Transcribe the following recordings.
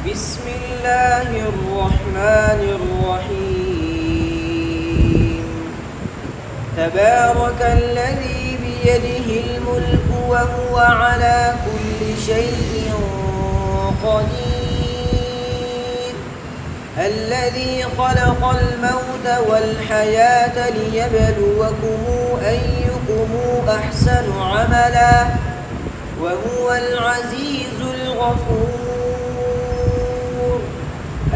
بسم الله الرحمن الرحيم. تبارك الذي بيده الملك وهو على كل شيء قدير. الذي خلق الموت والحياة ليبلوكم أيكم أحسن عملا وهو العزيز الغفور.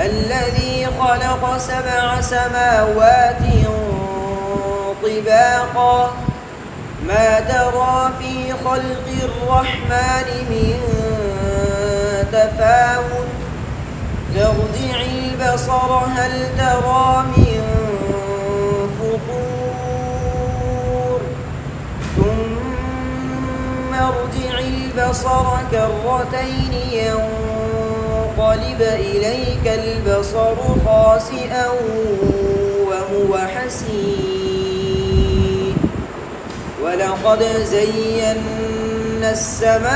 الذي خلق 7 سماوات طباقا ما ترى في خلق الرحمن من تفاوت فارجع البصر هل ترى من فطور ثم ارجع البصر كرتين ينقلب إليك البصر خاسئا وهو حسير. ولقد زينا السماء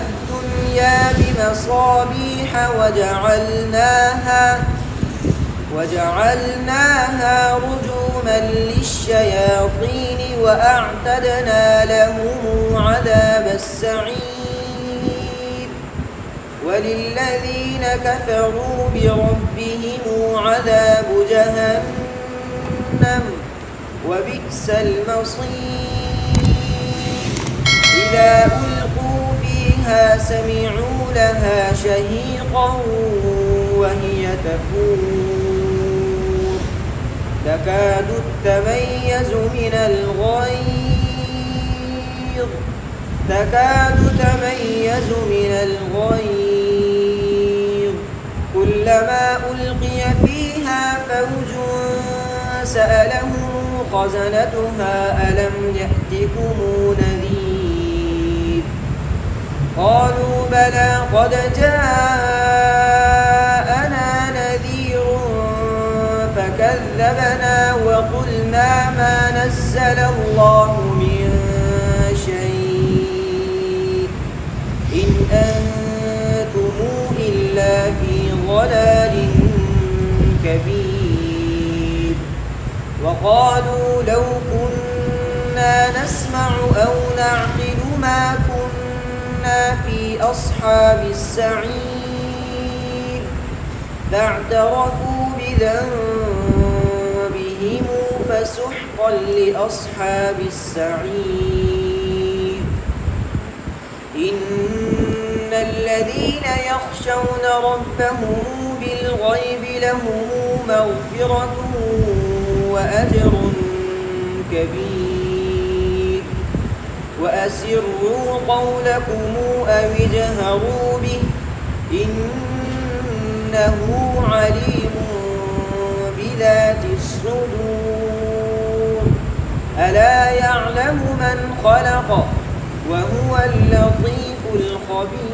الدنيا بمصابيح وجعلناها رجوما للشياطين وأعتدنا لهم عذاب السعير. وللذين كفروا بربهم عذاب جهنم وبئس المصير. إذا ألقوا فيها سمعوا لها شهيقا وهي تفور تكاد تميز من الغيظ كلما ألقي فيها فوج سألهم خزنتها ألم يأتكم نذير قالوا بلى قد جاءنا نذير فكذبنا وقلنا ما نزل الله من شيء إن أنتم إلا في ضلال كبير. وقالوا لو كنا نسمع أو نعقل ما كنا في أصحاب السعير فاعترفوا بذنبهم فسحقا لأصحاب السعير. إن الذين يخشون ربهم بالغيب لهم مغفرة وأجر كبير. وأسروا قولكم أو اجهروا به إنه عليم بذات الصدور. ألا يعلم من خلق وهو اللطيف الخبير.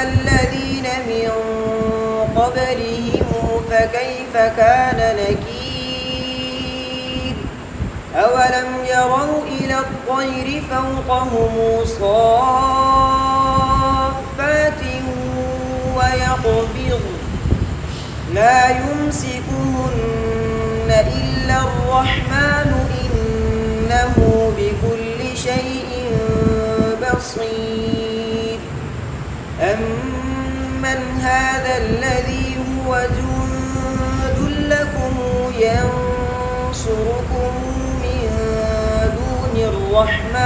الذين من قبلهم فكيف كان نكير أولم يروا إلى الطير فوقهم صافات ويقبضن لا يمسكهن إلا الرحمن إنه بكل شيء بصير أمن هذا الذي هو جند لكم ينصركم من دون الرحمن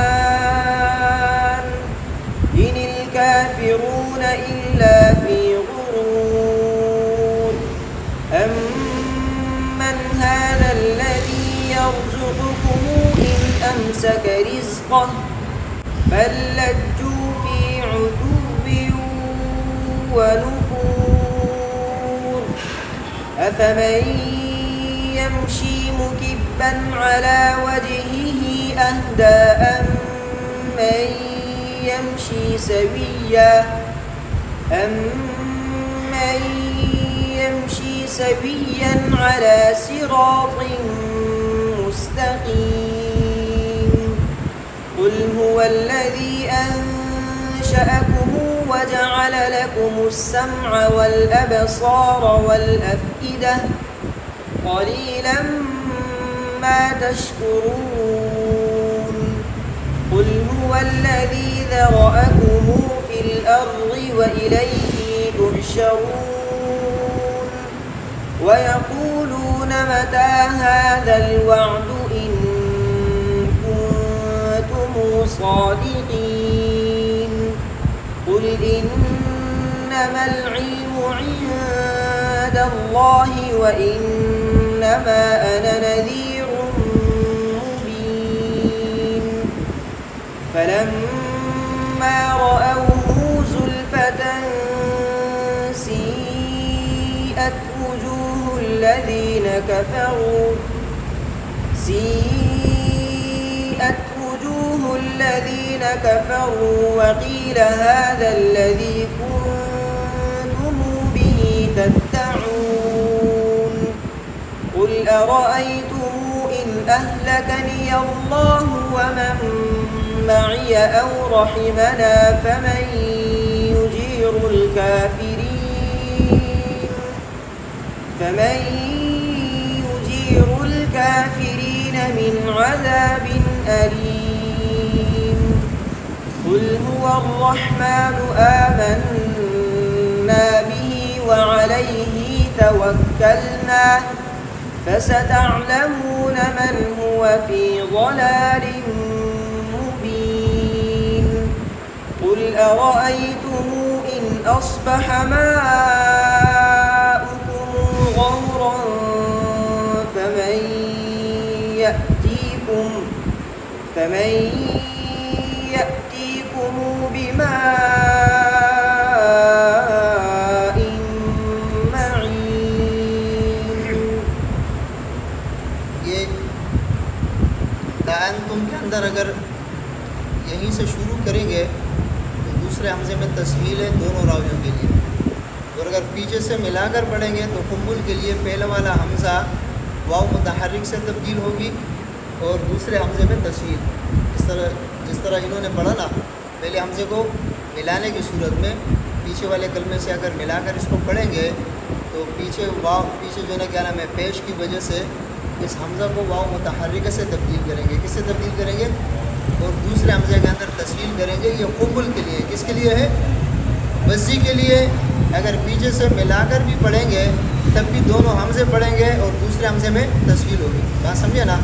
إن الكافرون إلا في غرور أمن هذا الذي يرزقكم إن أمسك رزقه بل لجوا في عتو ونفور أفمن يمشي مكبا على وجهه أهدى أمن يمشي سويا على صراط مستقيم قل هو الذي أنشأكم وجعل لكم السمع والأبصار والأفئدة قليلا ما تشكرون قل هو الذي ذرأكم في الأرض وإليه تحشرون ويقولون متى هذا الوعد إن كنتم صادقين قل إنما العلم عند الله وإنما أنا نذير مبين فلما رأوه زلفة سيئت وجوه الذين كفروا وقيل هذا الذي كنتم به تدعون قل أرأيتم إن أهلكني الله ومن معي أو رحمنا فمن يجير الكافرين من عذاب أليم قل هو الرحمن آمنا به وعليه توكلنا فستعلمون من هو في ضلال مبين قل أرأيتم إن أصبح ماؤكم غورا فمن يأتيكم بماء معين. یہ أأنتم کے اندر اگر یہیں سے شروع کریں گے تو دوسرے حمزے میں تسہیل ہے دونوں راویوں کے لیے، اور اگر پیچھے سے ملا کر پڑھیں گے تو قنبل کے لیے پہلا والا حمزہ واو متحرک سے تبدیل ہوگی اور دوسرے حمزے میں تسہیل. جس طرح انہوں نے پڑھا نا، پہلے حمزے کو ملانے کی صورت میں پیچھے والے کلمے سے اگر ملا کر اس کو پڑھیں گے تو پیچھے جو ہے نا کیا نام ہے پیش کی وجہ سے اس حمزہ کو واو متحرکہ سے تبدیل کریں گے. کس سے تبدیل کریں گے؟ اور دوسرے حمزے کے اندر تسہیل کریں گے. یہ قنبل کے لیے، کس کے لیے ہے؟ بزی کے لیے. اگر پیچھے سے ملا کر بھی پڑھیں گے تب بھی دونوں حمزے پڑھیں گے اور دوسرے حمزے میں تسہیل ہوگی. بات سمجھے نا؟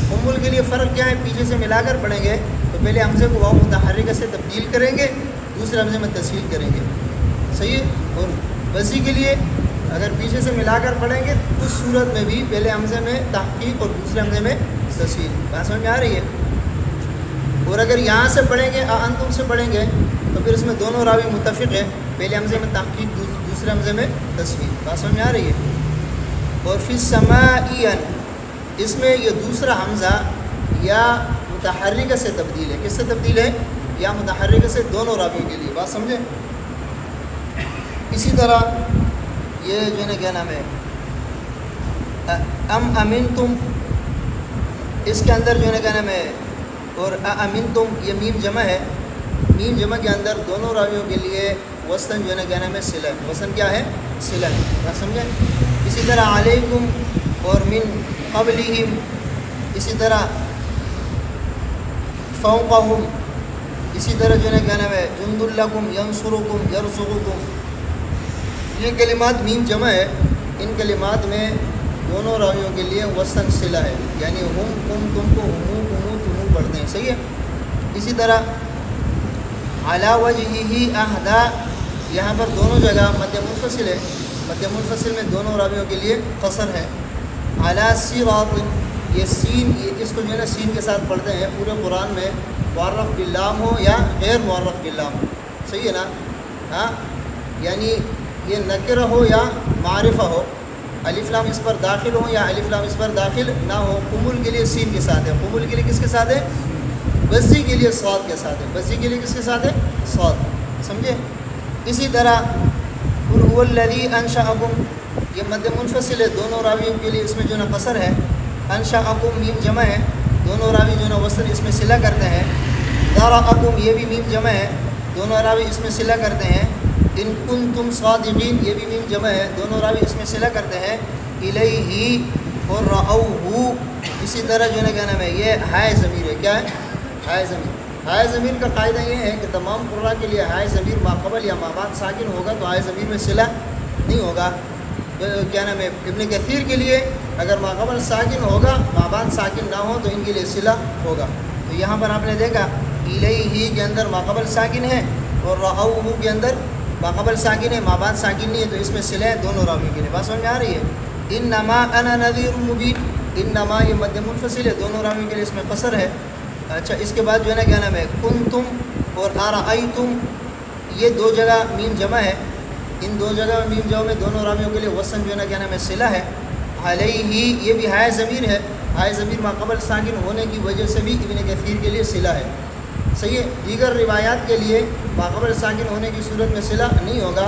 قنبل کے لیے فرق کیا ہے؟ پیچھے سے ملا کر پڑھیں گے تو پہلے حمزے کو واو متحرکہ سے تبدیل کریں گے، دوسرے حمزے میں تسہیل کریں گے. صحیح ہے؟ اور بزی کے لیے اگر پیچھے سے ملا کر پڑھیں گے اس صورت میں بھی پہلے حمزے میں تحقیق اور دوسرے حمزے میں تسہیل. بات سمجھ میں آ رہی ہے؟ اور اگر یہاں سے پڑھیں گے انتم سے پڑھیں گے تو پھر اس میں دونوں راوی متفق ہیں، پہلے حمزے میں تحقیق دوسرے حمزے میں تسہیل. بات سمجھ میں آ رہی ہے؟ اور فی السماء اس میں یہ دوسرا حمزہ یا متحرکہ سے تبدیل ہے. کس سے تبدیل ہے؟ یا متحرکہ سے دونوں راویوں کے لیے. بات سمجھیں؟ اسی طرح یہ جو ہے نا کیا نام ہے امنتم، اس کے اندر جو ہے نا کیا نام ہے، اور امنتم یہ میم جمع ہے. میم جمع کے اندر دونوں راویوں کے لیے وزن جو ہے نا کیا نام ہے صلہ. وزن کیا ہے؟ صلہ. بات سمجھیں؟ اسی طرح علیکم اور من قبلہم، اسی طرح فوقہم، اسی طرح جو ہے نا کیا نام ہے جند لکم ینصرکم یرزقکم. یہ کلمات میم جمع ہے، ان کلمات میں دونوں راویوں کے لیے وزن صلہ ہے، یعنی ہم کم تم کو ہمو کمو تمو پڑھتے ہیں. صحیح ہے؟ اسی طرح علی وجہہ اہدا، یہاں پر دونوں جگہ مد منفصل ہے، مد منفصل میں دونوں راویوں کے لیے قصر ہے. علی صراط، یہ سین، یہ اس کو جو ہے نا سین کے ساتھ پڑھتے ہیں پورے قرآن میں، معرف باللام ہو یا غیر معرف باللام ہو. صحیح ہے نا؟ ہاں، یعنی یہ نکرہ ہو یا معرفہ ہو، الف لام اس پر داخل ہو یا الف لام اس پر داخل نہ ہو. قنبل کے لیے سین کے ساتھ ہے، قنبل کے لیے کس کے ساتھ ہے؟ بزی کے لیے صاد کے ساتھ ہے. بزی کے لیے کس کے ساتھ ہے؟ صاد. سمجھے؟ اسی طرح قل هو الذی انشأکم، یہ مد منفصل ہے، دونوں راویوں کے لیے اس میں جو نا قصر ہے. انشأکم میم جمع ہے، دونوں راوی جو نا وصل اس میں صلہ کرتے ہیں. ذرأکم یہ بھی میم جمع ہے، دونوں راوی اس میں صلہ کرتے ہیں. ان کنتم صادقین یہ بھی میم جمع ہے، دونوں راوی اس میں صلہ کرتے ہیں. الیہ اور رأوہ، اسی طرح جو ہے نا کیا نام ہے یہ ہائے ضمیر ہے. کیا ہے؟ ہائے ضمیر. ہائے ضمیر کا قاعدہ یہ ہے کہ تمام قراء کے لیے ہائے ضمیر ما قبل یا ما بعد ساکن ہوگا تو ہائے ضمیر میں صلہ نہیں ہوگا. کیا نام ہے ابن کثیر کے لیے اگر ما قبل ساکن ہوگا ما بعد ساکن نہ ہو تو ان کے لیے صلہ ہوگا. تو یہاں پر آپ نے دیکھا الیہ کے اندر ما قبل ساکن ہے اور رأوہ کے اندر ما قبل ساکن ہے، ما بعد ساکن نہیں ہے، تو اس میں صلہ ہے دونوں راوی کے لیے. بات سمجھ میں آ رہی ہے؟ انما انا نذیر مبین، انما یہ مد منفصل ہے، دونوں راوی کے لیے اس میں قصر ہے. اچھا، اس کے بعد جو ہے نا کیا نام ہے کنتم اور ارأیتم، یہ دو جگہ میم جمع ہے، ان دو جگہ میم جمع میں دونوں راویوں کے لیے وصن جو ہے نا کیا نام ہے صلہ ہے. علیہ یہ بھی ہائے ضمیر ہے، ہائے ضمیر ما قبل ساکن ہونے کی وجہ سے بھی ابن کثیر کے لیے صلہ ہے. صحیح ہے؟ دیگر روایات کے لیے ما قبل ساکن ہونے کی صورت میں صلہ نہیں ہوگا،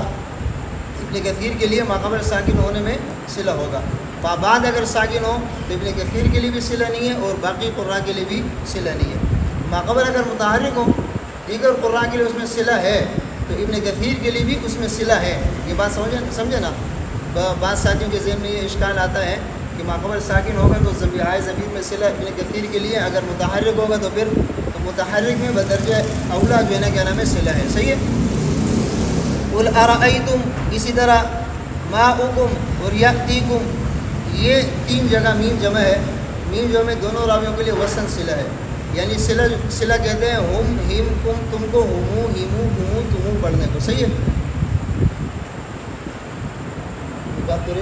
ابن کثیر کے لیے ما قبل ساکن ہونے میں صلہ ہوگا. بعد اگر ساکن ہو تو ابن کثیر کے لیے بھی صلہ نہیں ہے اور باقی قراء کے لیے بھی صلہ نہیں ہے. ما قبل اگر متحرک ہو دیگر قراء کے لیے اس میں صلہ ہے تو ابن کثیر کے لیے بھی اس میں صلہ ہے. یہ بات سمجھے نا؟ بعض ساتھیوں کے ذہن میں یہ اشکال آتا ہے کہ ما قبل ساکن ہوگا تو ہائے ضمیر میں صلہ ابن کثیر کے لیے، اگر متحرک ہوگا تو پھر متحرک میں بدرجہ اولا جو ہے نا کیا نام ہے صلہ ہے. صحیح ہے؟ قل ارأیتم، اسی طرح ماؤکم اور یأتیکم، یہ تین جگہ میم جمع ہے، میم جمع میں دونوں راویوں کے لیے وصن صلہ ہے، یعنی صلہ کہتے ہیں ہم ہم کم تم کو ہمو ہمو ہمو تمو پڑھنے کو. صحیح ہے؟ بات تو رہے